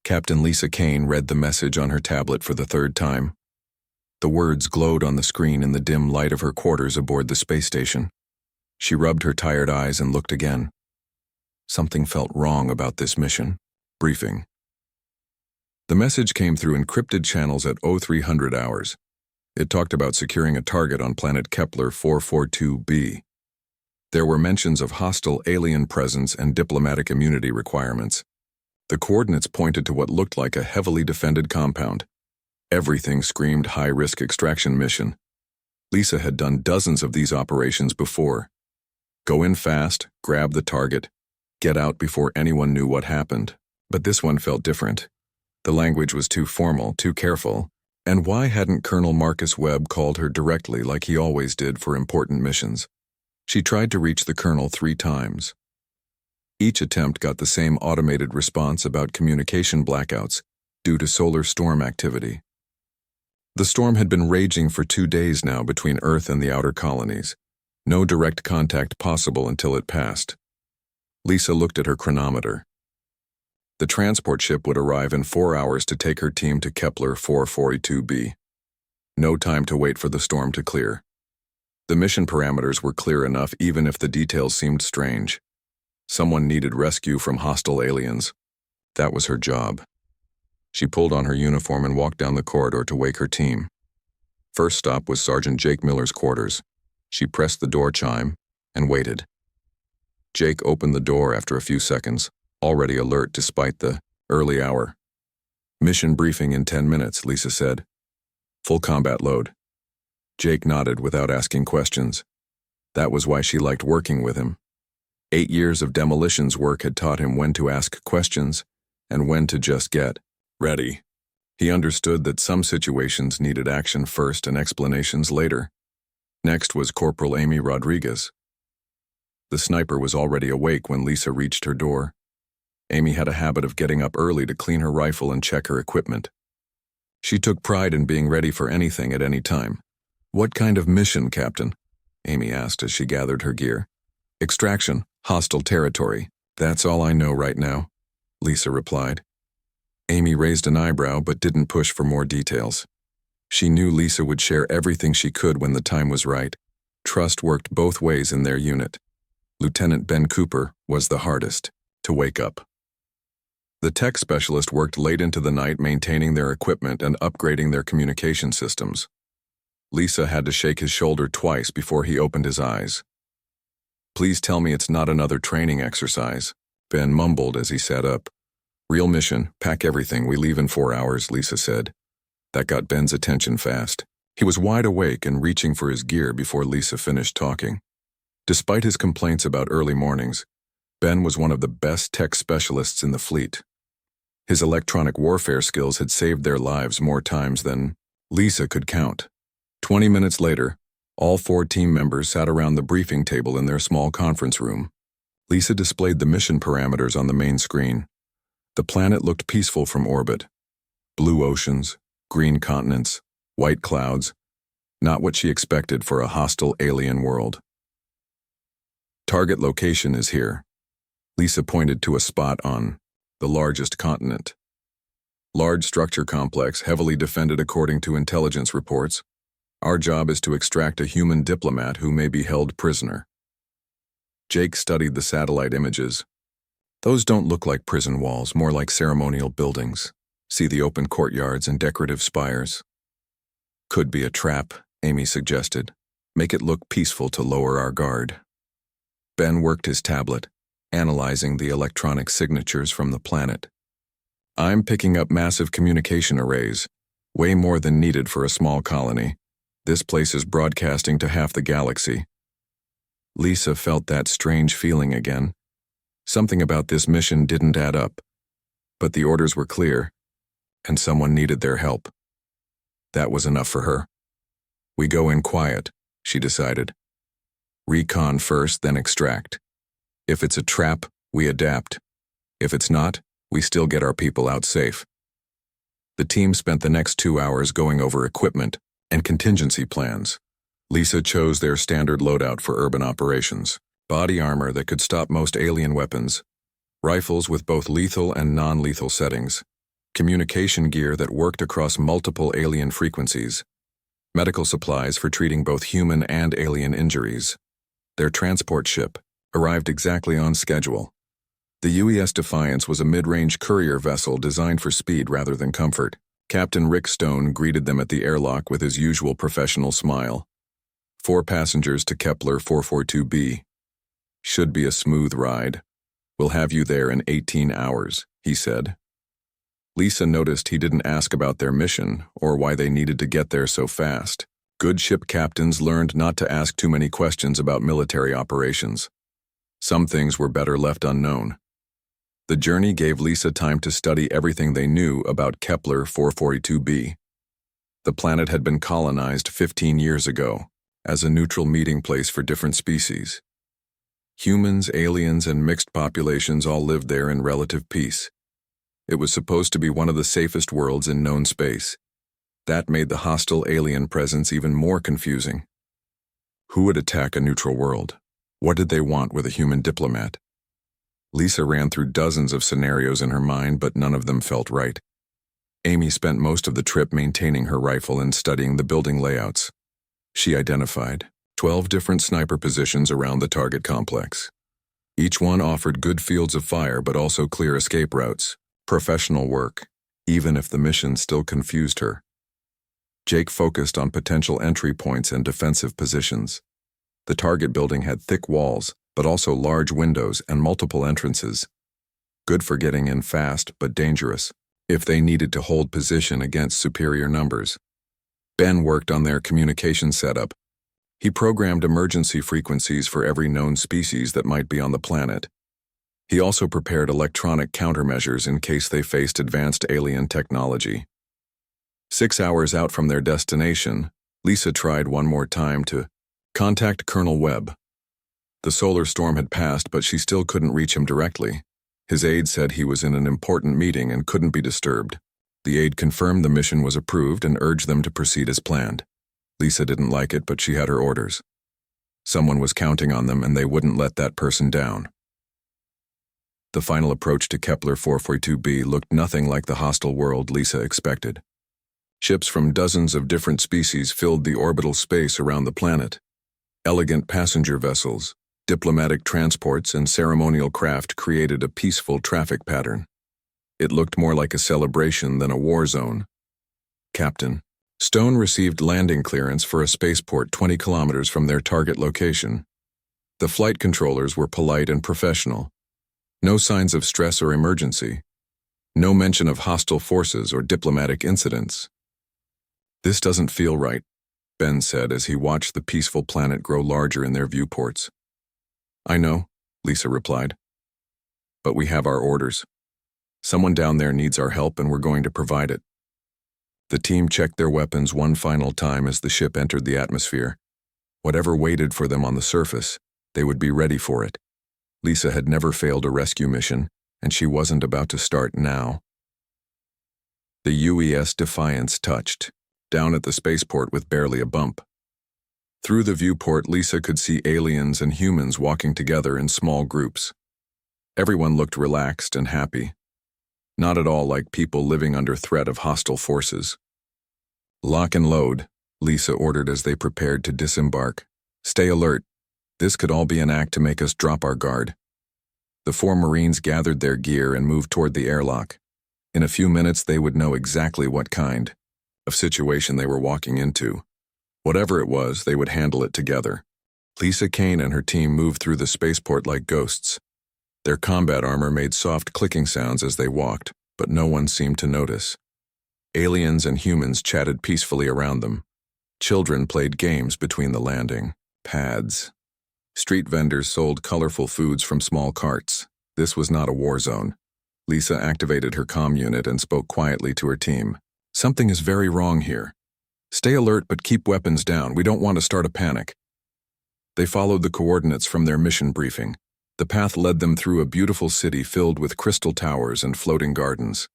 Captain Lisa Kane read the message on her tablet for the third time. The words glowed on the screen in the dim light of her quarters aboard the space station. She rubbed her tired eyes and looked again. Something felt wrong about this mission. Briefing. The message came through encrypted channels at 0300 hours. It talked about securing a target on planet Kepler 442b. There were mentions of hostile alien presence and diplomatic immunity requirements. The coordinates pointed to what looked like a heavily defended compound. Everything screamed high-risk extraction mission. Lisa had done dozens of these operations before. Go in fast, grab the target, get out before anyone knew what happened. But this one felt different. The language was too formal, too careful. And why hadn't Colonel Marcus Webb called her directly like he always did for important missions? She tried to reach the colonel 3 times. Each attempt got the same automated response about communication blackouts due to solar storm activity. The storm had been raging for 2 days now between Earth and the outer colonies. No direct contact possible until it passed. Lisa looked at her chronometer. The transport ship would arrive in 4 hours to take her team to Kepler 442b. No time to wait for the storm to clear. The mission parameters were clear enough even if the details seemed strange. Someone needed rescue from hostile aliens. That was her job. She pulled on her uniform and walked down the corridor to wake her team. First stop was Sergeant Jake Miller's quarters. She pressed the door chime and waited. Jake opened the door after a few seconds, already alert despite the early hour. Mission briefing in 10 minutes, Lisa said. Full combat load. Jake nodded without asking questions. That was why she liked working with him. 8 years of demolitions work had taught him when to ask questions and when to just get ready. He understood that some situations needed action first and explanations later. Next was Corporal Amy Rodriguez. The sniper was already awake when Lisa reached her door. Amy had a habit of getting up early to clean her rifle and check her equipment. She took pride in being ready for anything at any time. What kind of mission, Captain? Amy asked as she gathered her gear. Extraction, hostile territory. That's all I know right now, Lisa replied. Amy raised an eyebrow but didn't push for more details. She knew Lisa would share everything she could when the time was right. Trust worked both ways in their unit. Lieutenant Ben Cooper was the hardest to wake up. The tech specialist worked late into the night maintaining their equipment and upgrading their communication systems. Lisa had to shake his shoulder twice before he opened his eyes. Please tell me it's not another training exercise, Ben mumbled as he sat up. Real mission, pack everything, we leave in 4 hours, Lisa said. That got Ben's attention fast. He was wide awake and reaching for his gear before Lisa finished talking. Despite his complaints about early mornings, Ben was one of the best tech specialists in the fleet. His electronic warfare skills had saved their lives more times than Lisa could count. 20 minutes later, all 4 team members sat around the briefing table in their small conference room. Lisa displayed the mission parameters on the main screen. The planet looked peaceful from orbit. Blue oceans, green continents, white clouds. Not what she expected for a hostile alien world. Target location is here. Lisa pointed to a spot on the largest continent. Large structure complex, heavily defended according to intelligence reports. Our job is to extract a human diplomat who may be held prisoner. Jake studied the satellite images. Those don't look like prison walls, more like ceremonial buildings. See the open courtyards and decorative spires. Could be a trap, Amy suggested. Make it look peaceful to lower our guard. Ben worked his tablet, analyzing the electronic signatures from the planet. I'm picking up massive communication arrays, way more than needed for a small colony. This place is broadcasting to half the galaxy. Lisa felt that strange feeling again. Something about this mission didn't add up. But the orders were clear, and someone needed their help. That was enough for her. We go in quiet, she decided. Recon first, then extract. If it's a trap, we adapt. If it's not, we still get our people out safe. The team spent the next 2 hours going over equipment and contingency plans. Lisa chose their standard loadout for urban operations. Body armor that could stop most alien weapons. Rifles with both lethal and non-lethal settings. communication gear that worked across multiple alien frequencies, medical supplies for treating both human and alien injuries. Their transport ship arrived exactly on schedule. The UES Defiance was a mid-range courier vessel designed for speed rather than comfort. Captain Rick Stone greeted them at the airlock with his usual professional smile. 4 passengers to Kepler 442b. Should be a smooth ride. We'll have you there in 18 hours, he said. Lisa noticed he didn't ask about their mission or why they needed to get there so fast. Good ship captains learned not to ask too many questions about military operations. Some things were better left unknown. The journey gave Lisa time to study everything they knew about Kepler 442b. The planet had been colonized 15 years ago as a neutral meeting place for different species. Humans, aliens, and mixed populations all lived there in relative peace. It was supposed to be one of the safest worlds in known space. That made the hostile alien presence even more confusing. Who would attack a neutral world? What did they want with a human diplomat? Lisa ran through dozens of scenarios in her mind, but none of them felt right. Amy spent most of the trip maintaining her rifle and studying the building layouts. She identified 12 different sniper positions around the target complex. Each one offered good fields of fire but also clear escape routes. Professional work, even if the mission still confused her. Jake focused on potential entry points and defensive positions. The target building had thick walls, but also large windows and multiple entrances. Good for getting in fast, but dangerous if they needed to hold position against superior numbers. Ben worked on their communication setup. He programmed emergency frequencies for every known species that might be on the planet. He also prepared electronic countermeasures in case they faced advanced alien technology. 6 hours out from their destination, Lisa tried one more time to contact Colonel Webb. The solar storm had passed, but she still couldn't reach him directly. His aide said he was in an important meeting and couldn't be disturbed. The aide confirmed the mission was approved and urged them to proceed as planned. Lisa didn't like it, but she had her orders. Someone was counting on them, and they wouldn't let that person down. The final approach to Kepler 442b looked nothing like the hostile world Lisa expected. Ships from dozens of different species filled the orbital space around the planet. Elegant passenger vessels, diplomatic transports, and ceremonial craft created a peaceful traffic pattern. It looked more like a celebration than a war zone. Captain Stone received landing clearance for a spaceport 20 kilometers from their target location. The flight controllers were polite and professional. No signs of stress or emergency. No mention of hostile forces or diplomatic incidents. This doesn't feel right, Ben said as he watched the peaceful planet grow larger in their viewports. I know, Lisa replied. But we have our orders. Someone down there needs our help and we're going to provide it. The team checked their weapons one final time as the ship entered the atmosphere. Whatever waited for them on the surface, they would be ready for it. Lisa had never failed a rescue mission, and she wasn't about to start now. The UES Defiance touched, down at the spaceport with barely a bump. Through the viewport, Lisa could see aliens and humans walking together in small groups. Everyone looked relaxed and happy. Not at all like people living under threat of hostile forces. Lock and load, Lisa ordered as they prepared to disembark. Stay alert. This could all be an act to make us drop our guard. The 4 Marines gathered their gear and moved toward the airlock. In a few minutes, they would know exactly what kind of situation they were walking into. Whatever it was, they would handle it together. Lisa Kane and her team moved through the spaceport like ghosts. Their combat armor made soft clicking sounds as they walked, but no one seemed to notice. Aliens and humans chatted peacefully around them. Children played games between the landing pads. Street vendors sold colorful foods from small carts. This was not a war zone. Lisa activated her comm unit and spoke quietly to her team. Something is very wrong here. Stay alert but keep weapons down. We don't want to start a panic. They followed the coordinates from their mission briefing. The path led them through a beautiful city filled with crystal towers and floating gardens.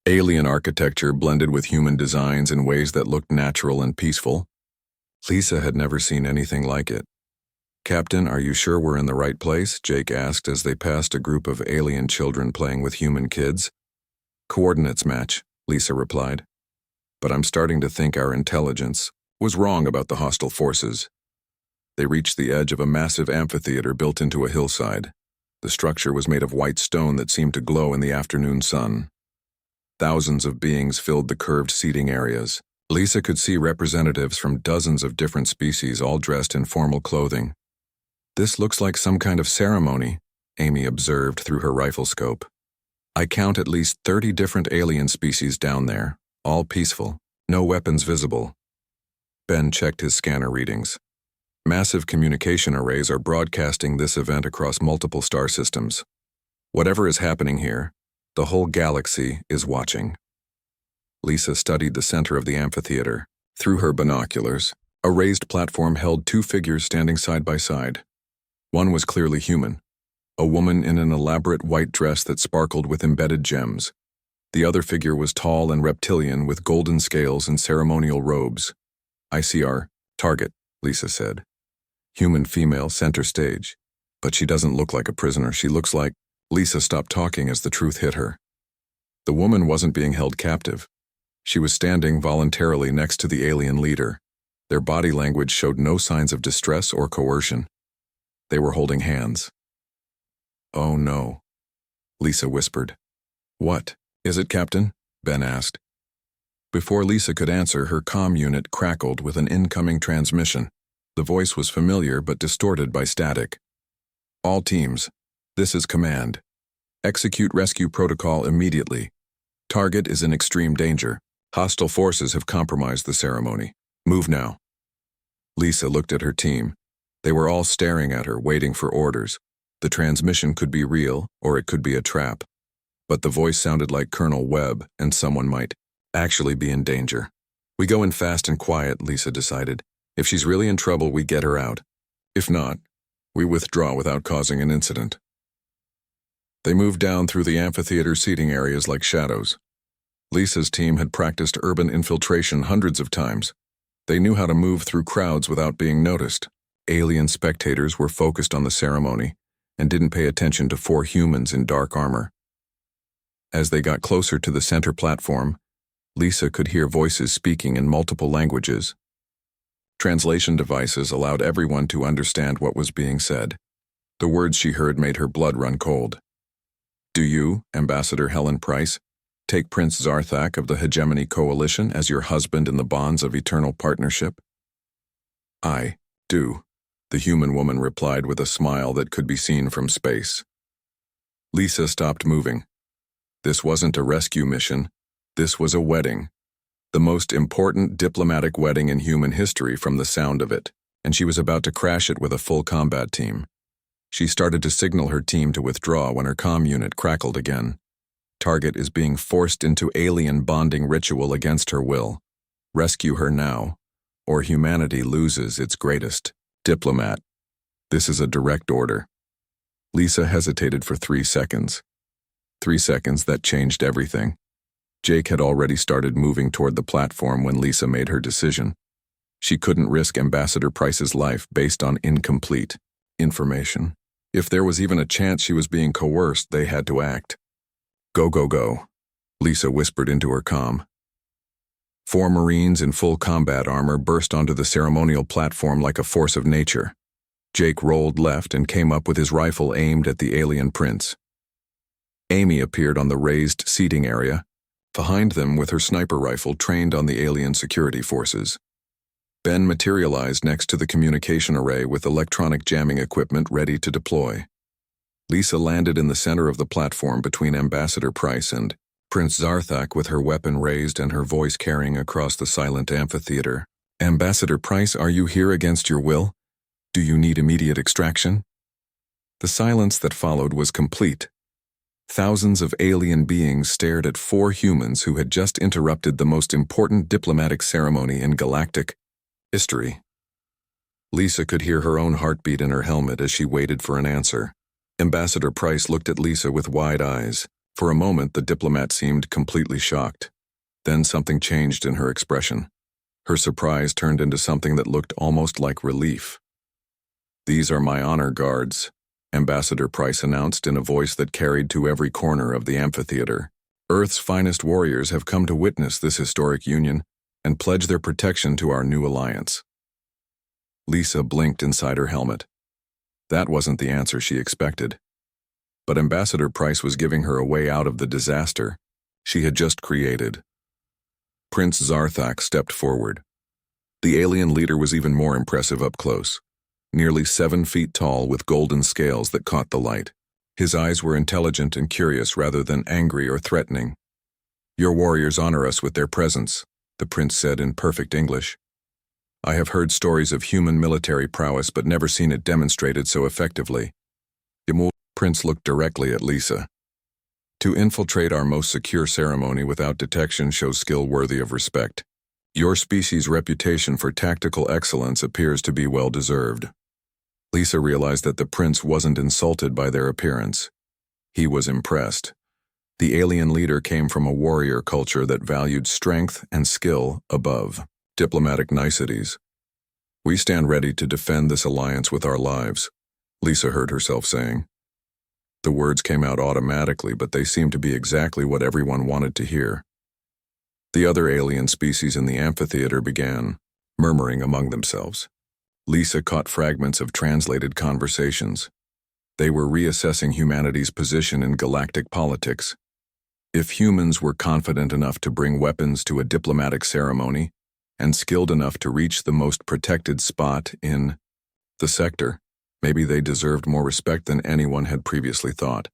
Alien architecture blended with human designs in ways that looked natural and peaceful. Lisa had never seen anything like it. Captain, are you sure we're in the right place? Jake asked as they passed a group of alien children playing with human kids. Coordinates match, Lisa replied. But I'm starting to think our intelligence was wrong about the hostile forces. They reached the edge of a massive amphitheater built into a hillside. The structure was made of white stone that seemed to glow in the afternoon sun. Thousands of beings filled the curved seating areas. Lisa could see representatives from dozens of different species all dressed in formal clothing. This looks like some kind of ceremony, Amy observed through her rifle scope. I count at least 30 different alien species down there, all peaceful, no weapons visible. Ben checked his scanner readings. Massive communication arrays are broadcasting this event across multiple star systems. Whatever is happening here, the whole galaxy is watching. Lisa studied the center of the amphitheater. Through her binoculars, a raised platform held two figures standing side by side. One was clearly human, a woman in an elaborate white dress that sparkled with embedded gems. The other figure was tall and reptilian with golden scales and ceremonial robes. I see our target, Lisa said. Human female center stage. But she doesn't look like a prisoner. She looks like... Lisa stopped talking as the truth hit her. The woman wasn't being held captive. She was standing voluntarily next to the alien leader. Their body language showed no signs of distress or coercion. They were holding hands. Oh no, Lisa whispered. What is it, Captain? Ben asked. Before Lisa could answer, her comm unit crackled with an incoming transmission. The voice was familiar but distorted by static. All teams, this is command. Execute rescue protocol immediately. Target is in extreme danger. Hostile forces have compromised the ceremony. Move now. Lisa looked at her team. They were all staring at her, waiting for orders. The transmission could be real, or it could be a trap. But the voice sounded like Colonel Webb, and someone might actually be in danger. We go in fast and quiet, Lisa decided. If she's really in trouble, we get her out. If not, we withdraw without causing an incident. They moved down through the amphitheater seating areas like shadows. Lisa's team had practiced urban infiltration hundreds of times. They knew how to move through crowds without being noticed. Alien spectators were focused on the ceremony and didn't pay attention to four humans in dark armor. As they got closer to the center platform, Lisa could hear voices speaking in multiple languages. Translation devices allowed everyone to understand what was being said. The words she heard made her blood run cold. Do you, Ambassador Helen Price, take Prince Zarthak of the Hegemony Coalition as your husband in the bonds of eternal partnership? I do, the human woman replied with a smile that could be seen from space. Lisa stopped moving. This wasn't a rescue mission. This was a wedding. The most important diplomatic wedding in human history from the sound of it, and she was about to crash it with a full combat team. She started to signal her team to withdraw when her comm unit crackled again. Target is being forced into alien bonding ritual against her will. Rescue her now, or humanity loses its greatest diplomat. This is a direct order. Lisa hesitated for 3 seconds. 3 seconds that changed everything. Jake had already started moving toward the platform when Lisa made her decision. She couldn't risk Ambassador Price's life based on incomplete information. If there was even a chance she was being coerced, they had to act. Go, go, go, Lisa whispered into her comm. 4 Marines in full combat armor burst onto the ceremonial platform like a force of nature. Jake rolled left and came up with his rifle aimed at the alien prince. Amy appeared on the raised seating area, behind them with her sniper rifle trained on the alien security forces. Ben materialized next to the communication array with electronic jamming equipment ready to deploy. Lisa landed in the center of the platform between Ambassador Price and Prince Zarthak with her weapon raised and her voice carrying across the silent amphitheater. Ambassador Price, are you here against your will? Do you need immediate extraction? The silence that followed was complete. Thousands of alien beings stared at 4 humans who had just interrupted the most important diplomatic ceremony in galactic history. Lisa could hear her own heartbeat in her helmet as she waited for an answer. Ambassador Price looked at Lisa with wide eyes. For a moment, the diplomat seemed completely shocked. Then something changed in her expression. Her surprise turned into something that looked almost like relief. These are my honor guards, Ambassador Price announced in a voice that carried to every corner of the amphitheater. Earth's finest warriors have come to witness this historic union and pledge their protection to our new alliance. Lisa blinked inside her helmet. That wasn't the answer she expected. But Ambassador Price was giving her a way out of the disaster she had just created. Prince Zarthak stepped forward. The alien leader was even more impressive up close, nearly 7 feet tall with golden scales that caught the light. His eyes were intelligent and curious rather than angry or threatening. "Your warriors honor us with their presence," the prince said in perfect English. "I have heard stories of human military prowess but never seen it demonstrated so effectively." The prince looked directly at Lisa. "To infiltrate our most secure ceremony without detection shows skill worthy of respect. Your species' reputation for tactical excellence appears to be well-deserved." Lisa realized that the prince wasn't insulted by their appearance. He was impressed. The alien leader came from a warrior culture that valued strength and skill above diplomatic niceties. "We stand ready to defend this alliance with our lives," Lisa heard herself saying. The words came out automatically, but they seemed to be exactly what everyone wanted to hear. The other alien species in the amphitheater began murmuring among themselves. Lisa caught fragments of translated conversations. They were reassessing humanity's position in galactic politics. If humans were confident enough to bring weapons to a diplomatic ceremony and skilled enough to reach the most protected spot in the sector, maybe they deserved more respect than anyone had previously thought.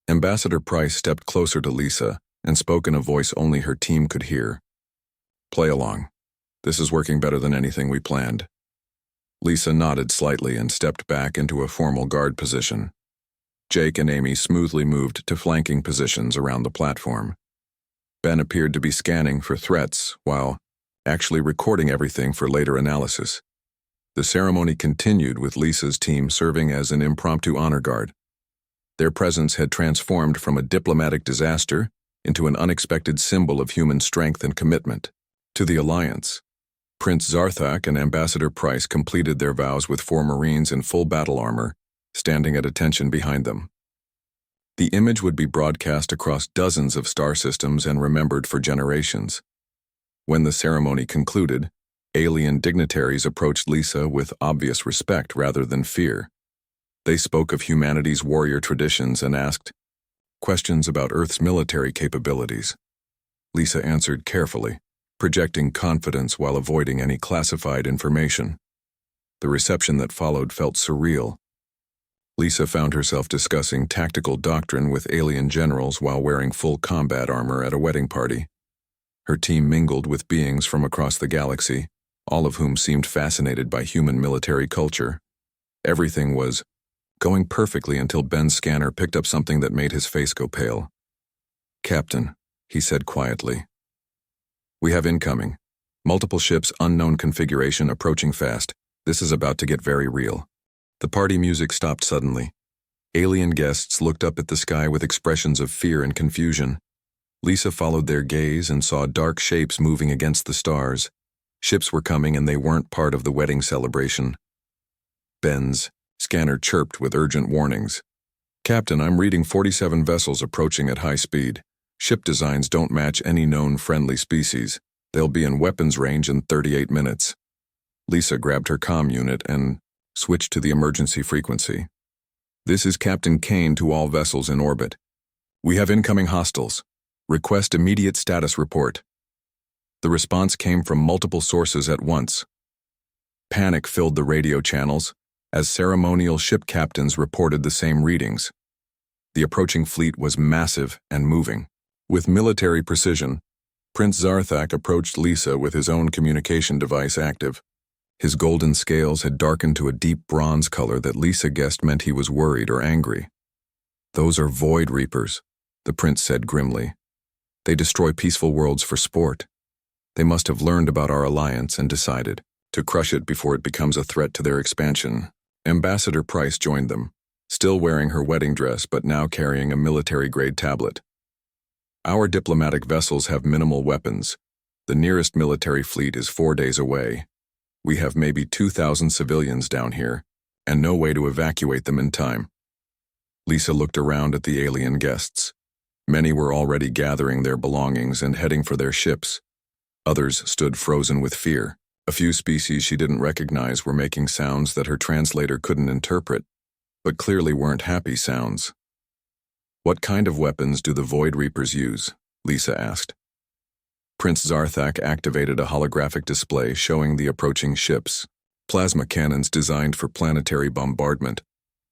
Ambassador Price stepped closer to Lisa and spoke in a voice only her team could hear. "Play along. This is working better than anything we planned." Lisa nodded slightly and stepped back into a formal guard position. Jake and Amy smoothly moved to flanking positions around the platform. Ben appeared to be scanning for threats while actually recording everything for later analysis. The ceremony continued with Lisa's team serving as an impromptu honor guard. Their presence had transformed from a diplomatic disaster into an unexpected symbol of human strength and commitment to the alliance. Prince Zarthak and Ambassador Price completed their vows with 4 Marines in full battle armor, standing at attention behind them. The image would be broadcast across dozens of star systems and remembered for generations. When the ceremony concluded, alien dignitaries approached Lisa with obvious respect rather than fear. They spoke of humanity's warrior traditions and asked questions about Earth's military capabilities. Lisa answered carefully, projecting confidence while avoiding any classified information. The reception that followed felt surreal. Lisa found herself discussing tactical doctrine with alien generals while wearing full combat armor at a wedding party. Her team mingled with beings from across the galaxy, all of whom seemed fascinated by human military culture. Everything was going perfectly until Ben's scanner picked up something that made his face go pale. "Captain," he said quietly. "We have incoming. Multiple ships, unknown configuration, approaching fast. This is about to get very real." The party music stopped suddenly. Alien guests looked up at the sky with expressions of fear and confusion. Lisa followed their gaze and saw dark shapes moving against the stars. Ships were coming and they weren't part of the wedding celebration. Ben's scanner chirped with urgent warnings. "Captain, I'm reading 47 vessels approaching at high speed. Ship designs don't match any known friendly species. They'll be in weapons range in 38 minutes. Lisa grabbed her comm unit and switched to the emergency frequency. "This is Captain Kane to all vessels in orbit. We have incoming hostiles. Request immediate status report." The response came from multiple sources at once. Panic filled the radio channels as ceremonial ship captains reported the same readings. The approaching fleet was massive and moving. With military precision, Prince Zarthak approached Lisa with his own communication device active. His golden scales had darkened to a deep bronze color that Lisa guessed meant he was worried or angry. "Those are Void Reapers," the prince said grimly. "They destroy peaceful worlds for sport. They must have learned about our alliance and decided to crush it before it becomes a threat to their expansion." Ambassador Price joined them, still wearing her wedding dress but now carrying a military-grade tablet. "Our diplomatic vessels have minimal weapons. The nearest military fleet is 4 days away. We have maybe 2,000 civilians down here, and no way to evacuate them in time." Lisa looked around at the alien guests. Many were already gathering their belongings and heading for their ships. Others stood frozen with fear. A few species she didn't recognize were making sounds that her translator couldn't interpret, but clearly weren't happy sounds. "What kind of weapons do the Void Reapers use?" Lisa asked. Prince Zarthak activated a holographic display showing the approaching ships. Plasma cannons designed for planetary bombardment,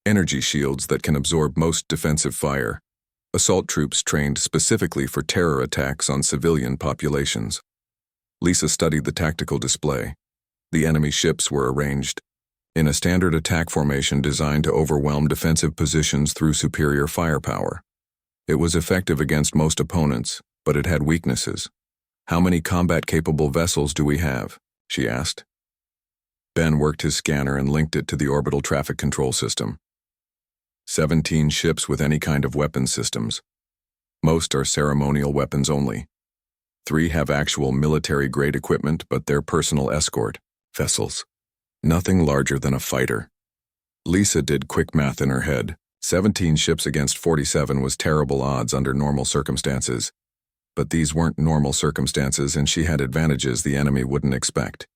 energy shields that can absorb most defensive fire, assault troops trained specifically for terror attacks on civilian populations. Lisa studied the tactical display. The enemy ships were arranged in a standard attack formation designed to overwhelm defensive positions through superior firepower. It was effective against most opponents, but it had weaknesses. "How many combat-capable vessels do we have?" she asked. Ben worked his scanner and linked it to the orbital traffic control system. 17 ships with any kind of weapon systems. Most are ceremonial weapons only. 3 have actual military-grade equipment, but they're personal escort vessels. Nothing larger than a fighter. Lisa did quick math in her head. 17 ships against 47 was terrible odds under normal circumstances. But these weren't normal circumstances, and she had advantages the enemy wouldn't expect.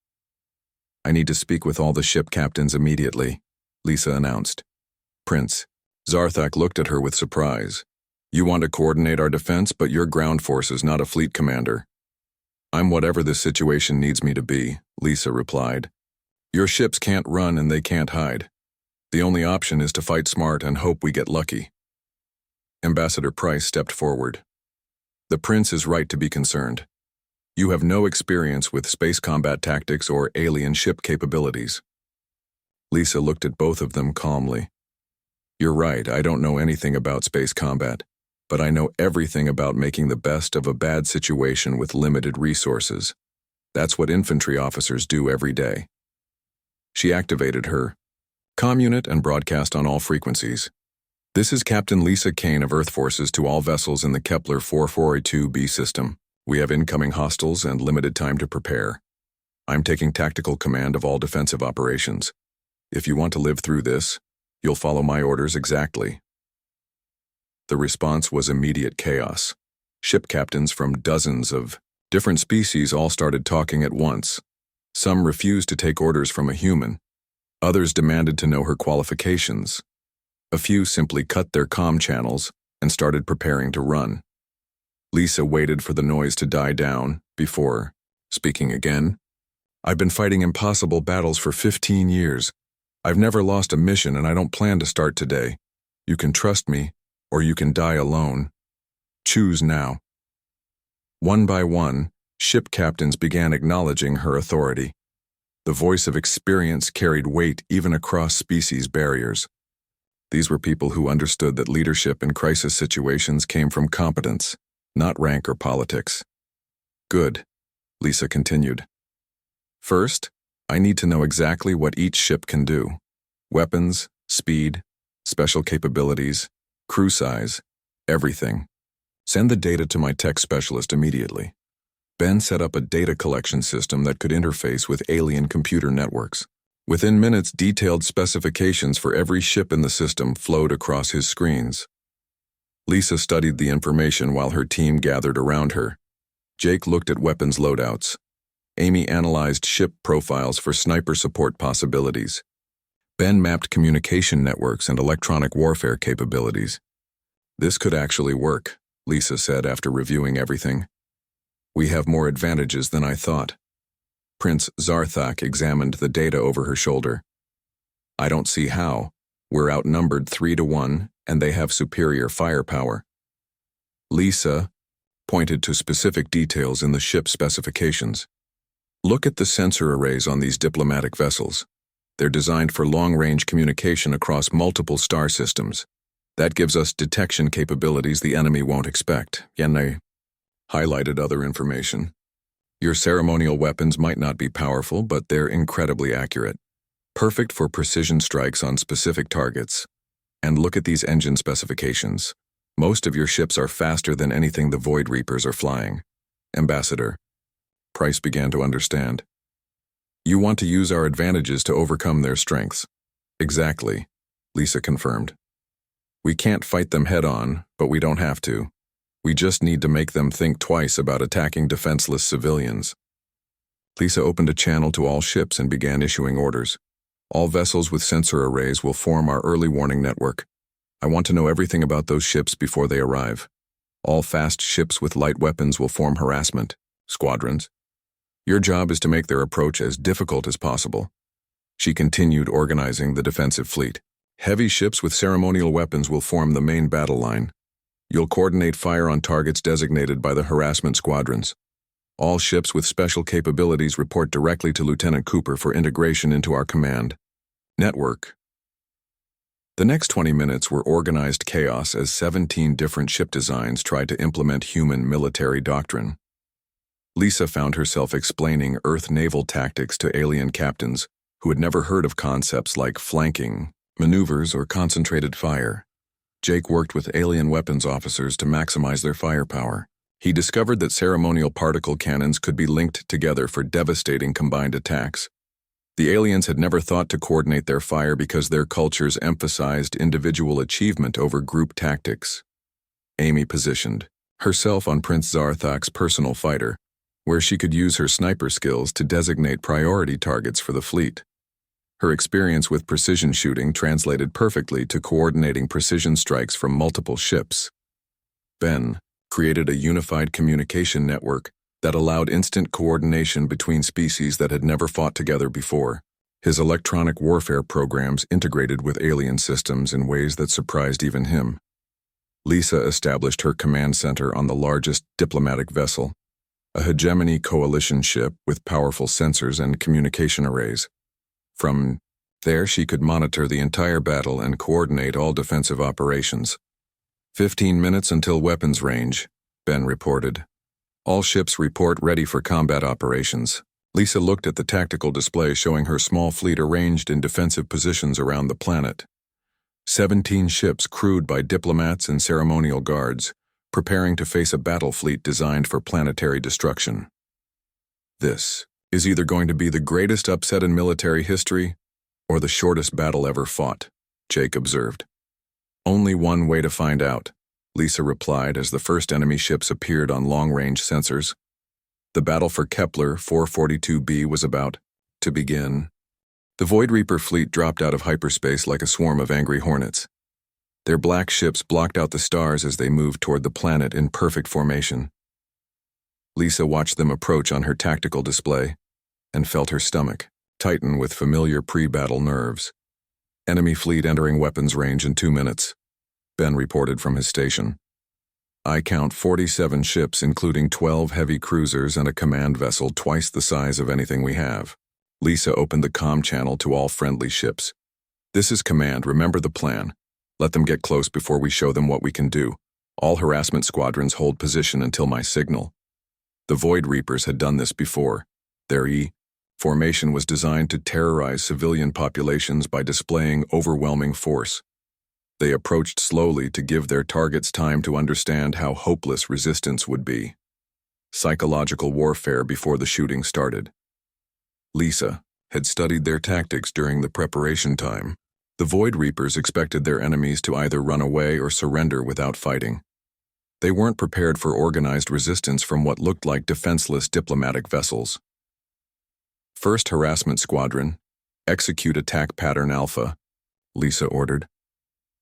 "I need to speak with all the ship captains immediately," Lisa announced. Prince Zarthak looked at her with surprise. "You want to coordinate our defense, but you're ground forces, not a fleet commander." "I'm whatever this situation needs me to be," Lisa replied. "Your ships can't run and they can't hide. The only option is to fight smart and hope we get lucky." Ambassador Price stepped forward. "The Prince is right to be concerned. You have no experience with space combat tactics or alien ship capabilities." Lisa looked at both of them calmly. "You're right, I don't know anything about space combat, but I know everything about making the best of a bad situation with limited resources. That's what infantry officers do every day." She activated her comm unit and broadcast on all frequencies. "This is Captain Lisa Kane of Earth Forces to all vessels in the Kepler 4482b system. We have incoming hostiles and limited time to prepare. I'm taking tactical command of all defensive operations. If you want to live through this, you'll follow my orders exactly." The response was immediate chaos. Ship captains from dozens of different species all started talking at once. Some refused to take orders from a human. Others demanded to know her qualifications. A few simply cut their comm channels and started preparing to run. Lisa waited for the noise to die down before speaking again. "I've been fighting impossible battles for 15 years. I've never lost a mission, and I don't plan to start today. You can trust me, or you can die alone. Choose now." One by one, ship captains began acknowledging her authority. The voice of experience carried weight even across species barriers. These were people who understood that leadership in crisis situations came from competence, not rank or politics. "Good," Lisa continued. "First, I need to know exactly what each ship can do. Weapons, speed, special capabilities, crew size, everything. Send the data to my tech specialist immediately." Ben set up a data collection system that could interface with alien computer networks. Within minutes, detailed specifications for every ship in the system flowed across his screens. Lisa studied the information while her team gathered around her. Jake looked at weapons loadouts. Amy analyzed ship profiles for sniper support possibilities. Ben mapped communication networks and electronic warfare capabilities. "This could actually work," Lisa said after reviewing everything. "We have more advantages than I thought." Prince Zarthak examined the data over her shoulder. "I don't see how. We're outnumbered 3-1, and they have superior firepower." Lisa pointed to specific details in the ship specifications. "Look at the sensor arrays on these diplomatic vessels. They're designed for long-range communication across multiple star systems. That gives us detection capabilities the enemy won't expect." Yenne highlighted other information. "Your ceremonial weapons might not be powerful, but they're incredibly accurate. Perfect for precision strikes on specific targets. And look at these engine specifications. Most of your ships are faster than anything the Void Reapers are flying." Ambassador Price began to understand. "You want to use our advantages to overcome their strengths." "Exactly," Lisa confirmed. "We can't fight them head-on, but we don't have to. We just need to make them think twice about attacking defenseless civilians. Lisa opened a channel to all ships and began issuing orders. All vessels with sensor arrays will form our early warning network. I want to know everything about those ships before they arrive. All fast ships with light weapons will form harassment squadrons. Your job is to make their approach as difficult as possible. She continued organizing the defensive fleet. Heavy ships with ceremonial weapons will form the main battle line. You'll coordinate fire on targets designated by the harassment squadrons. All ships with special capabilities report directly to Lieutenant Cooper for integration into our command network. The next 20 minutes were organized chaos as 17 different ship designs tried to implement human military doctrine. Lisa found herself explaining Earth naval tactics to alien captains who had never heard of concepts like flanking, maneuvers, or concentrated fire. Jake worked with alien weapons officers to maximize their firepower. He discovered that ceremonial particle cannons could be linked together for devastating combined attacks. The aliens had never thought to coordinate their fire because their cultures emphasized individual achievement over group tactics. Amy positioned herself on Prince Zarthak's personal fighter, where she could use her sniper skills to designate priority targets for the fleet. Her experience with precision shooting translated perfectly to coordinating precision strikes from multiple ships. Ben created a unified communication network that allowed instant coordination between species that had never fought together before. His electronic warfare programs integrated with alien systems in ways that surprised even him. Lisa established her command center on the largest diplomatic vessel, a hegemony coalition ship with powerful sensors and communication arrays. From there, she could monitor the entire battle and coordinate all defensive operations. 15 minutes until weapons range, Ben reported. All ships report ready for combat operations. Lisa looked at the tactical display showing her small fleet arranged in defensive positions around the planet. 17 ships crewed by diplomats and ceremonial guards, preparing to face a battle fleet designed for planetary destruction. This is either going to be the greatest upset in military history or the shortest battle ever fought, Jake observed. Only one way to find out, Lisa replied as the first enemy ships appeared on long-range sensors. The battle for Kepler 442b was about to begin. The Void Reaper fleet dropped out of hyperspace like a swarm of angry hornets. Their black ships blocked out the stars as they moved toward the planet in perfect formation. Lisa watched them approach on her tactical display and felt her stomach tighten with familiar pre-battle nerves. Enemy fleet entering weapons range in 2 minutes, Ben reported from his station. I count 47 ships, including 12 heavy cruisers and a command vessel twice the size of anything we have. Lisa opened the comm channel to all friendly ships. This is command, remember the plan. Let them get close before we show them what we can do. All harassment squadrons hold position until my signal. The Void Reapers had done this before. Their formation was designed to terrorize civilian populations by displaying overwhelming force. They approached slowly to give their targets time to understand how hopeless resistance would be. Psychological warfare before the shooting started. Lisa had studied their tactics during the preparation time. The Void Reapers expected their enemies to either run away or surrender without fighting. They weren't prepared for organized resistance from what looked like defenseless diplomatic vessels. First Harassment Squadron, execute attack pattern Alpha, Lisa ordered.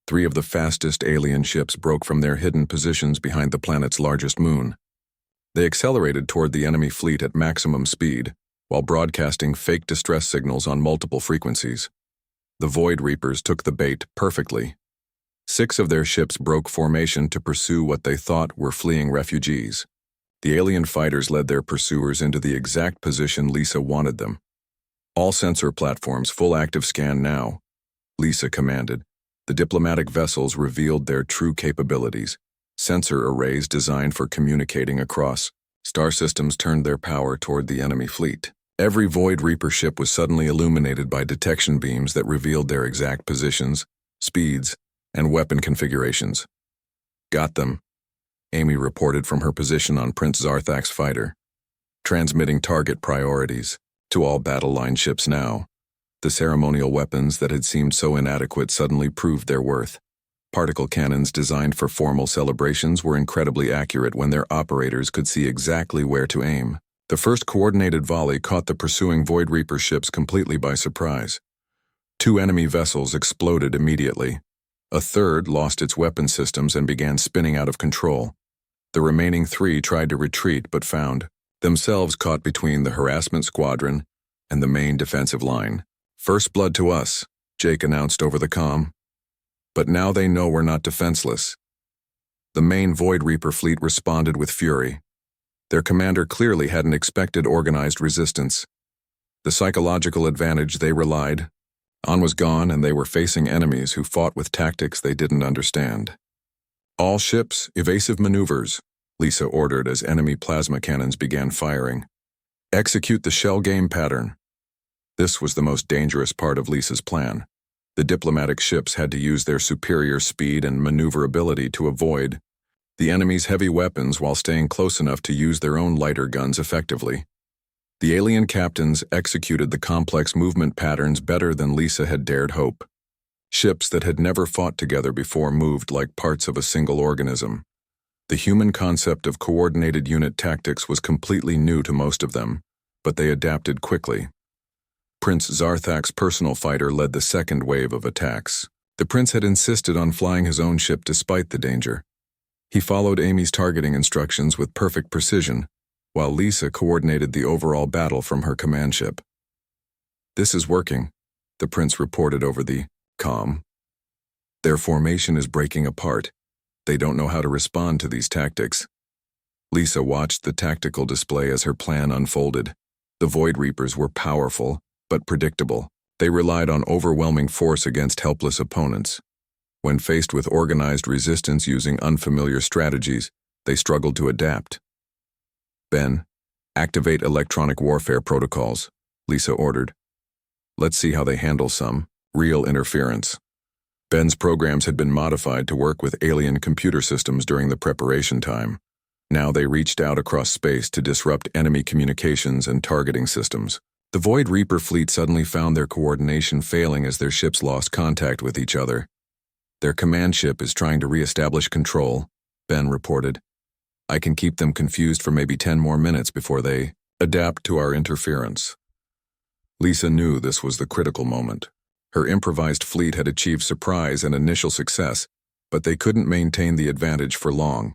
3 of the fastest alien ships broke from their hidden positions behind the planet's largest moon. They accelerated toward the enemy fleet at maximum speed, while broadcasting fake distress signals on multiple frequencies. The Void Reapers took the bait perfectly. 6 of their ships broke formation to pursue what they thought were fleeing refugees. The alien fighters led their pursuers into the exact position Lisa wanted them. All sensor platforms full active scan now, Lisa commanded. The diplomatic vessels revealed their true capabilities. Sensor arrays designed for communicating across star systems turned their power toward the enemy fleet. Every Void Reaper ship was suddenly illuminated by detection beams that revealed their exact positions, speeds, and weapon configurations. Got them, Amy reported from her position on Prince Zarthak's fighter. Transmitting target priorities to all battle line ships now. The ceremonial weapons that had seemed so inadequate suddenly proved their worth. Particle cannons designed for formal celebrations were incredibly accurate when their operators could see exactly where to aim. The first coordinated volley caught the pursuing Void Reaper ships completely by surprise. 2 enemy vessels exploded immediately. A third lost its weapon systems and began spinning out of control. The remaining 3 tried to retreat but found themselves caught between the harassment squadron and the main defensive line. "First blood to us," Jake announced over the comm. "But now they know we're not defenseless." The main Void Reaper fleet responded with fury. Their commander clearly hadn't expected organized resistance. The psychological advantage they relied on was gone, and they were facing enemies who fought with tactics they didn't understand. "All ships, evasive maneuvers," Lisa ordered as enemy plasma cannons began firing. "Execute the shell game pattern." This was the most dangerous part of Lisa's plan. The diplomatic ships had to use their superior speed and maneuverability to avoid the enemy's heavy weapons while staying close enough to use their own lighter guns effectively. The alien captains executed the complex movement patterns better than Lisa had dared hope. Ships that had never fought together before moved like parts of a single organism. The human concept of coordinated unit tactics was completely new to most of them, but they adapted quickly. Prince Zarthak's personal fighter led the second wave of attacks. The prince had insisted on flying his own ship despite the danger. He followed Amy's targeting instructions with perfect precision, while Lisa coordinated the overall battle from her command ship. "This is working," the prince reported over the comm. "Their formation is breaking apart. They don't know how to respond to these tactics." Lisa watched the tactical display as her plan unfolded. The Void Reapers were powerful, but predictable. They relied on overwhelming force against helpless opponents. When faced with organized resistance using unfamiliar strategies, they struggled to adapt. "Ben, activate electronic warfare protocols," Lisa ordered. "Let's see how they handle some real interference." Ben's programs had been modified to work with alien computer systems during the preparation time. Now they reached out across space to disrupt enemy communications and targeting systems. The Void Reaper fleet suddenly found their coordination failing as their ships lost contact with each other. "Their command ship is trying to re-establish control," Ben reported. "I can keep them confused for maybe 10 more minutes before they adapt to our interference." Lisa knew this was the critical moment. Her improvised fleet had achieved surprise and initial success, but they couldn't maintain the advantage for long.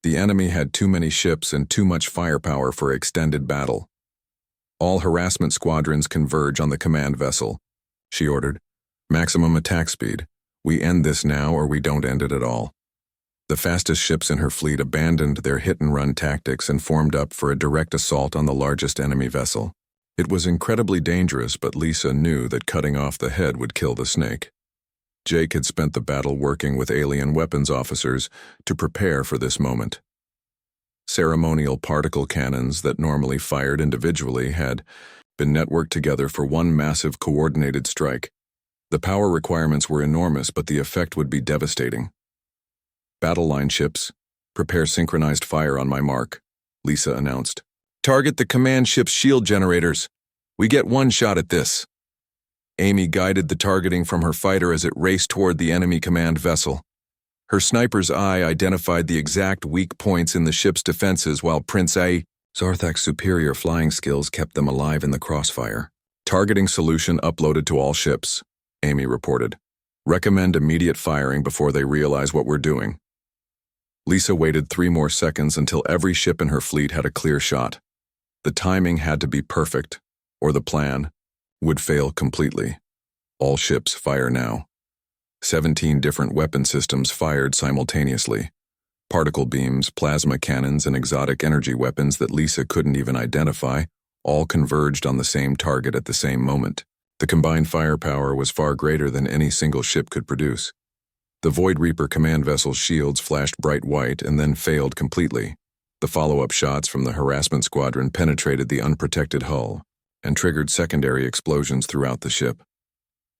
The enemy had too many ships and too much firepower for extended battle. "All harassment squadrons converge on the command vessel," she ordered. "Maximum attack speed. We end this now or we don't end it at all." The fastest ships in her fleet abandoned their hit-and-run tactics and formed up for a direct assault on the largest enemy vessel. It was incredibly dangerous, but Lisa knew that cutting off the head would kill the snake. Jake had spent the battle working with alien weapons officers to prepare for this moment. Ceremonial particle cannons that normally fired individually had been networked together for one massive coordinated strike. The power requirements were enormous, but the effect would be devastating. "Battle line ships, prepare synchronized fire on my mark," Lisa announced. "Target the command ship's shield generators. We get one shot at this." Amy guided the targeting from her fighter as it raced toward the enemy command vessel. Her sniper's eye identified the exact weak points in the ship's defenses, while Prince Zarthak's superior flying skills kept them alive in the crossfire. "Targeting solution uploaded to all ships," Amy reported. "Recommend immediate firing before they realize what we're doing." Lisa waited 3 more seconds until every ship in her fleet had a clear shot. The timing had to be perfect, or the plan would fail completely. "All ships fire now." 17 different weapon systems fired simultaneously. Particle beams, plasma cannons, and exotic energy weapons that Lisa couldn't even identify all converged on the same target at the same moment. The combined firepower was far greater than any single ship could produce. The Void Reaper command vessel's shields flashed bright white and then failed completely. The follow-up shots from the harassment squadron penetrated the unprotected hull and triggered secondary explosions throughout the ship.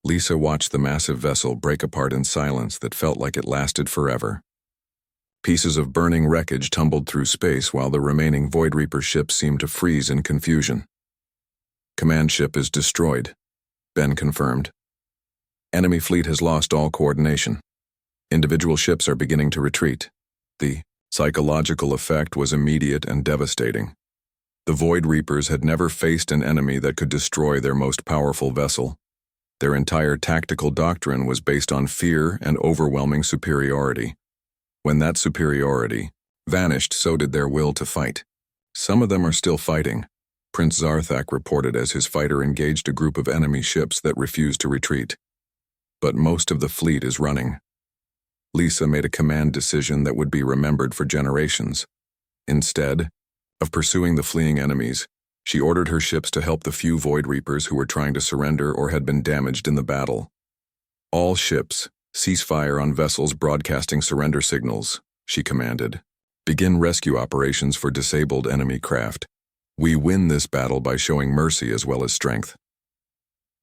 Lisa watched the massive vessel break apart in silence that felt like it lasted forever. Pieces of burning wreckage tumbled through space while the remaining Void Reaper ships seemed to freeze in confusion. "Command ship is destroyed," Ben confirmed. "Enemy fleet has lost all coordination." Individual ships are beginning to retreat. The psychological effect was immediate and devastating. The Void Reapers had never faced an enemy that could destroy their most powerful vessel. Their entire tactical doctrine was based on fear and overwhelming superiority. When that superiority vanished, so did their will to fight. Some of them are still fighting, Prince Zarthak reported as his fighter engaged a group of enemy ships that refused to retreat. But most of the fleet is running. Lisa made a command decision that would be remembered for generations. Instead of pursuing the fleeing enemies, she ordered her ships to help the few Void Reapers who were trying to surrender or had been damaged in the battle. All ships, cease fire on vessels broadcasting surrender signals, she commanded. Begin rescue operations for disabled enemy craft. We win this battle by showing mercy as well as strength.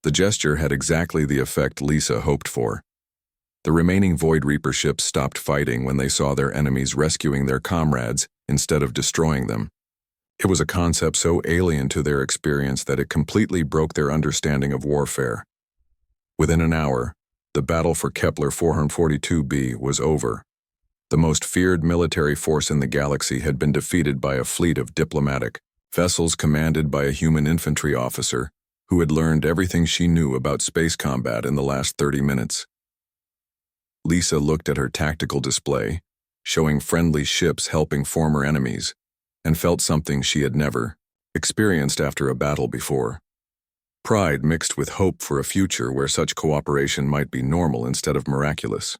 The gesture had exactly the effect Lisa hoped for. The remaining Void Reaper ships stopped fighting when they saw their enemies rescuing their comrades instead of destroying them. It was a concept so alien to their experience that it completely broke their understanding of warfare. Within an hour, the battle for Kepler 442b was over. The most feared military force in the galaxy had been defeated by a fleet of diplomatic vessels commanded by a human infantry officer who had learned everything she knew about space combat in the last 30 minutes. Lisa looked at her tactical display, showing friendly ships helping former enemies, and felt something she had never experienced after a battle before. Pride mixed with hope for a future where such cooperation might be normal instead of miraculous.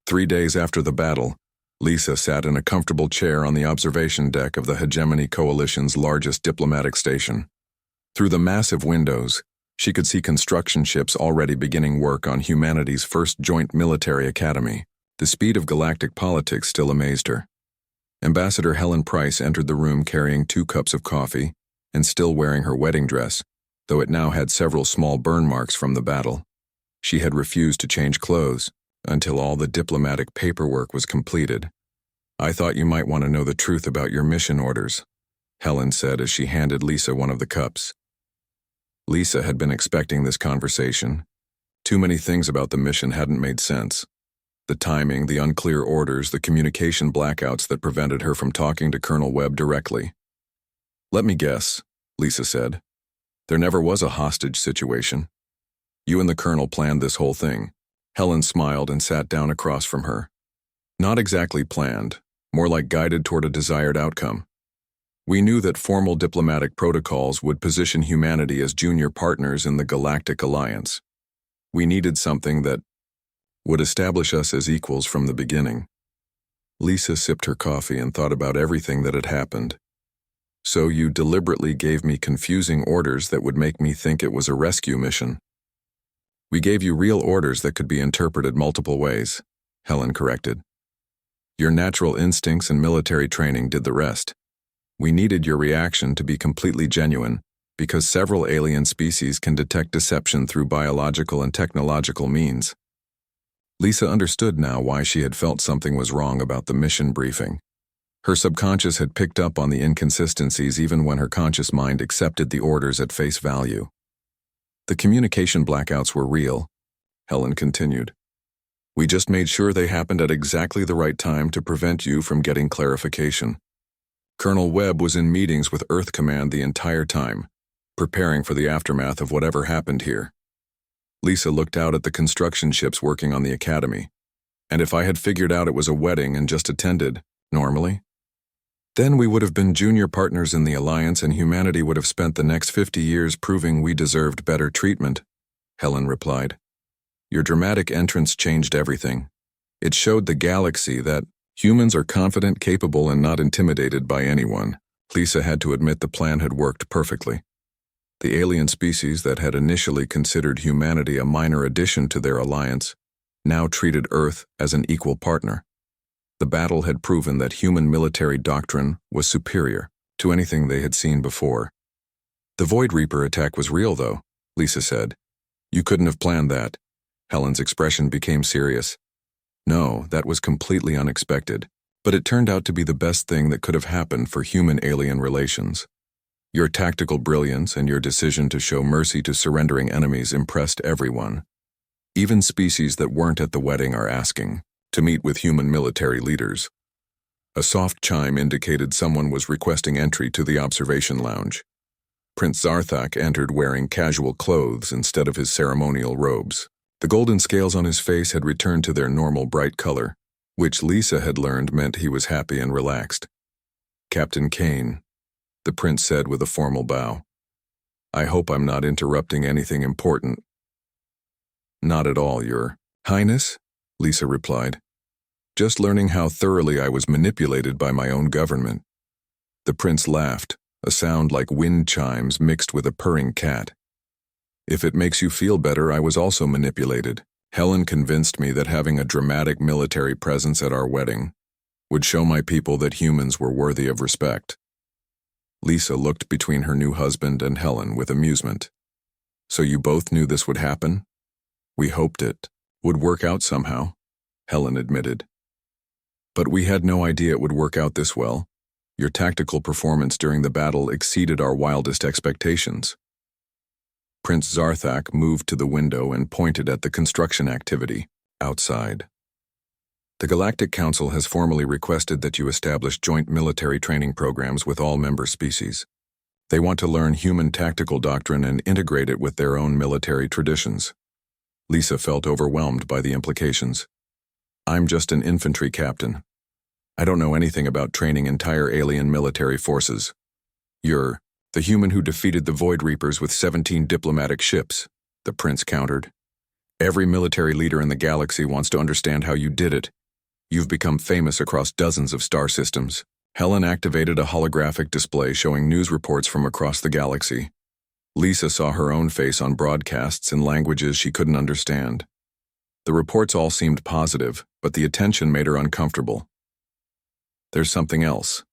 3 days after the battle, Lisa sat in a comfortable chair on the observation deck of the Hegemony Coalition's largest diplomatic station. Through the massive windows, she could see construction ships already beginning work on humanity's first joint military academy. The speed of galactic politics still amazed her. Ambassador Helen Price entered the room carrying 2 cups of coffee and still wearing her wedding dress, though it now had several small burn marks from the battle. She had refused to change clothes until all the diplomatic paperwork was completed. I thought you might want to know the truth about your mission orders, Helen said as she handed Lisa one of the cups. Lisa had been expecting this conversation. Too many things about the mission hadn't made sense. The timing, the unclear orders, the communication blackouts that prevented her from talking to Colonel Webb directly. Let me guess, Lisa said. There never was a hostage situation. You and the Colonel planned this whole thing. Helen smiled and sat down across from her. Not exactly planned, more like guided toward a desired outcome. We knew that formal diplomatic protocols would position humanity as junior partners in the Galactic Alliance. We needed something that would establish us as equals from the beginning. Lisa sipped her coffee and thought about everything that had happened. So you deliberately gave me confusing orders that would make me think it was a rescue mission. We gave you real orders that could be interpreted multiple ways, Helen corrected. Your natural instincts and military training did the rest. We needed your reaction to be completely genuine, because several alien species can detect deception through biological and technological means. Lisa understood now why she had felt something was wrong about the mission briefing. Her subconscious had picked up on the inconsistencies even when her conscious mind accepted the orders at face value. The communication blackouts were real, Helen continued. We just made sure they happened at exactly the right time to prevent you from getting clarification. Colonel Webb was in meetings with Earth Command the entire time, preparing for the aftermath of whatever happened here. Lisa looked out at the construction ships working on the academy. And if I had figured out it was a wedding and just attended, normally, then we would have been junior partners in the Alliance and humanity would have spent the next 50 years proving we deserved better treatment, Helen replied. Your dramatic entrance changed everything. It showed the galaxy that humans are confident, capable, and not intimidated by anyone. Lisa had to admit the plan had worked perfectly. The alien species that had initially considered humanity a minor addition to their alliance now treated Earth as an equal partner. The battle had proven that human military doctrine was superior to anything they had seen before. The Void Reaper attack was real, though, Lisa said. You couldn't have planned that. Helen's expression became serious. No, that was completely unexpected, but it turned out to be the best thing that could have happened for human-alien relations. Your tactical brilliance and your decision to show mercy to surrendering enemies impressed everyone. Even species that weren't at the wedding are asking to meet with human military leaders. A soft chime indicated someone was requesting entry to the observation lounge. Prince Zarthak entered wearing casual clothes instead of his ceremonial robes. The golden scales on his face had returned to their normal bright color, which Lisa had learned meant he was happy and relaxed. "Captain Kane," the prince said with a formal bow. "I hope I'm not interrupting anything important." "Not at all, Your Highness," Lisa replied. "Just learning how thoroughly I was manipulated by my own government." The prince laughed, a sound like wind chimes mixed with a purring cat. "If it makes you feel better, I was also manipulated. Helen convinced me that having a dramatic military presence at our wedding would show my people that humans were worthy of respect." Lisa looked between her new husband and Helen with amusement. "So you both knew this would happen?" "We hoped it would work out somehow," Helen admitted. "But we had no idea it would work out this well. Your tactical performance during the battle exceeded our wildest expectations." Prince Zarthak moved to the window and pointed at the construction activity outside. "The Galactic Council has formally requested that you establish joint military training programs with all member species. They want to learn human tactical doctrine and integrate it with their own military traditions." Lisa felt overwhelmed by the implications. "I'm just an infantry captain. I don't know anything about training entire alien military forces. You're the human who defeated the Void Reapers with 17 diplomatic ships," the prince countered. "Every military leader in the galaxy wants to understand how you did it. You've become famous across dozens of star systems." Helen activated a holographic display showing news reports from across the galaxy. Lisa saw her own face on broadcasts in languages she couldn't understand. The reports all seemed positive, but the attention made her uncomfortable. "There's something else,"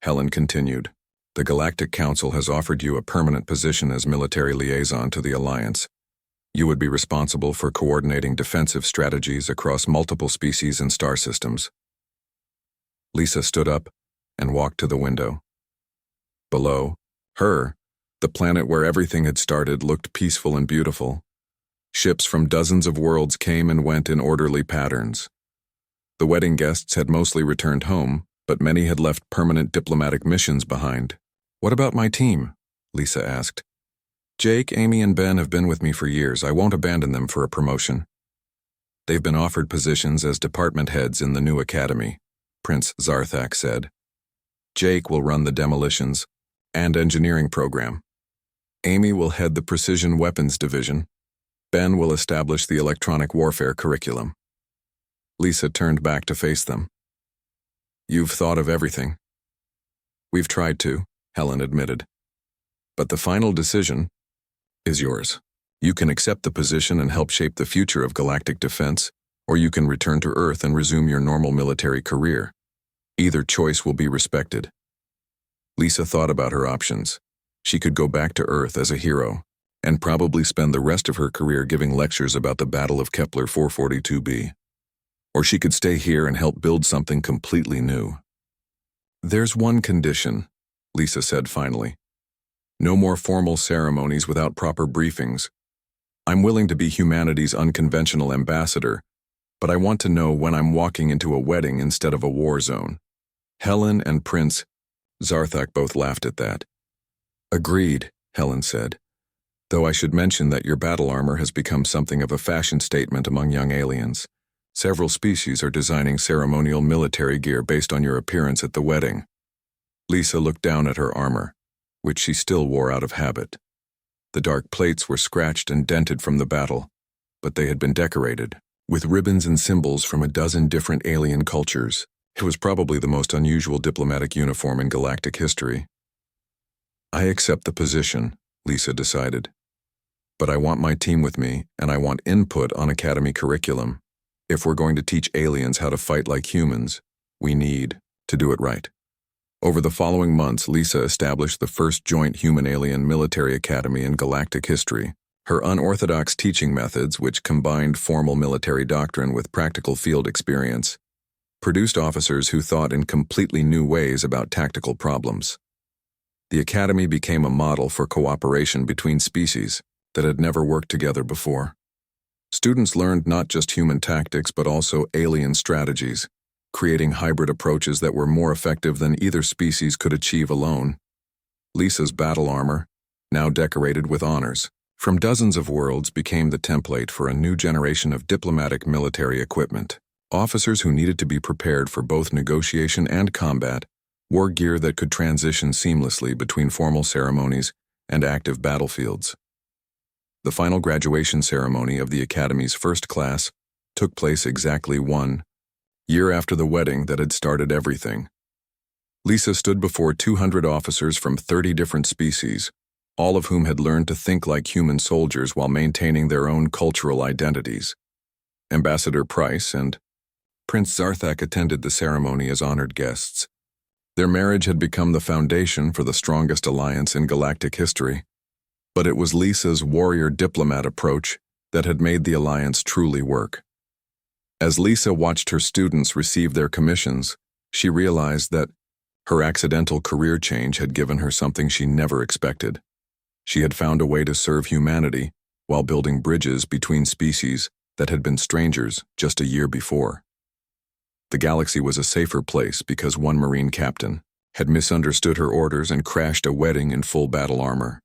Helen continued. "The Galactic Council has offered you a permanent position as military liaison to the Alliance. You would be responsible for coordinating defensive strategies across multiple species and star systems." Lisa stood up and walked to the window. Below her, the planet where everything had started looked peaceful and beautiful. Ships from dozens of worlds came and went in orderly patterns. The wedding guests had mostly returned home, but many had left permanent diplomatic missions behind. "What about my team?" Lisa asked. "Jake, Amy, and Ben have been with me for years. I won't abandon them for a promotion." "They've been offered positions as department heads in the new academy," Prince Zarthak said. "Jake will run the demolitions and engineering program. Amy will head the precision weapons division. Ben will establish the electronic warfare curriculum." Lisa turned back to face them. "You've thought of everything." "We've tried to," Helen admitted. "But the final decision is yours. You can accept the position and help shape the future of galactic defense, or you can return to Earth and resume your normal military career. Either choice will be respected." Lisa thought about her options. She could go back to Earth as a hero, and probably spend the rest of her career giving lectures about the Battle of Kepler 442b. Or she could stay here and help build something completely new. "There's one condition," Lisa said finally. "No more formal ceremonies without proper briefings. I'm willing to be humanity's unconventional ambassador, but I want to know when I'm walking into a wedding instead of a war zone." Helen and Prince Zarthak both laughed at that. "Agreed," Helen said. "Though I should mention that your battle armor has become something of a fashion statement among young aliens. Several species are designing ceremonial military gear based on your appearance at the wedding." Lisa looked down at her armor, which she still wore out of habit. The dark plates were scratched and dented from the battle, but they had been decorated with ribbons and symbols from a dozen different alien cultures. It was probably the most unusual diplomatic uniform in galactic history. "I accept the position," Lisa decided. "But I want my team with me, and I want input on Academy curriculum. If we're going to teach aliens how to fight like humans, we need to do it right." Over the following months, Lisa established the first joint human-alien military academy in galactic history. Her unorthodox teaching methods, which combined formal military doctrine with practical field experience, produced officers who thought in completely new ways about tactical problems. The academy became a model for cooperation between species that had never worked together before. Students learned not just human tactics but also alien strategies, creating hybrid approaches that were more effective than either species could achieve alone. Lisa's battle armor, now decorated with honors from dozens of worlds, became the template for a new generation of diplomatic military equipment. Officers who needed to be prepared for both negotiation and combat wore gear that could transition seamlessly between formal ceremonies and active battlefields. The final graduation ceremony of the Academy's first class took place exactly 1 year after the wedding that had started everything. Lisa stood before 200 officers from 30 different species, all of whom had learned to think like human soldiers while maintaining their own cultural identities. Ambassador Price and Prince Zarthak attended the ceremony as honored guests. Their marriage had become the foundation for the strongest alliance in galactic history, but it was Lisa's warrior diplomat approach that had made the alliance truly work. As Lisa watched her students receive their commissions, she realized that her accidental career change had given her something she never expected. She had found a way to serve humanity while building bridges between species that had been strangers just a year before. The galaxy was a safer place because one Marine captain had misunderstood her orders and crashed a wedding in full battle armor.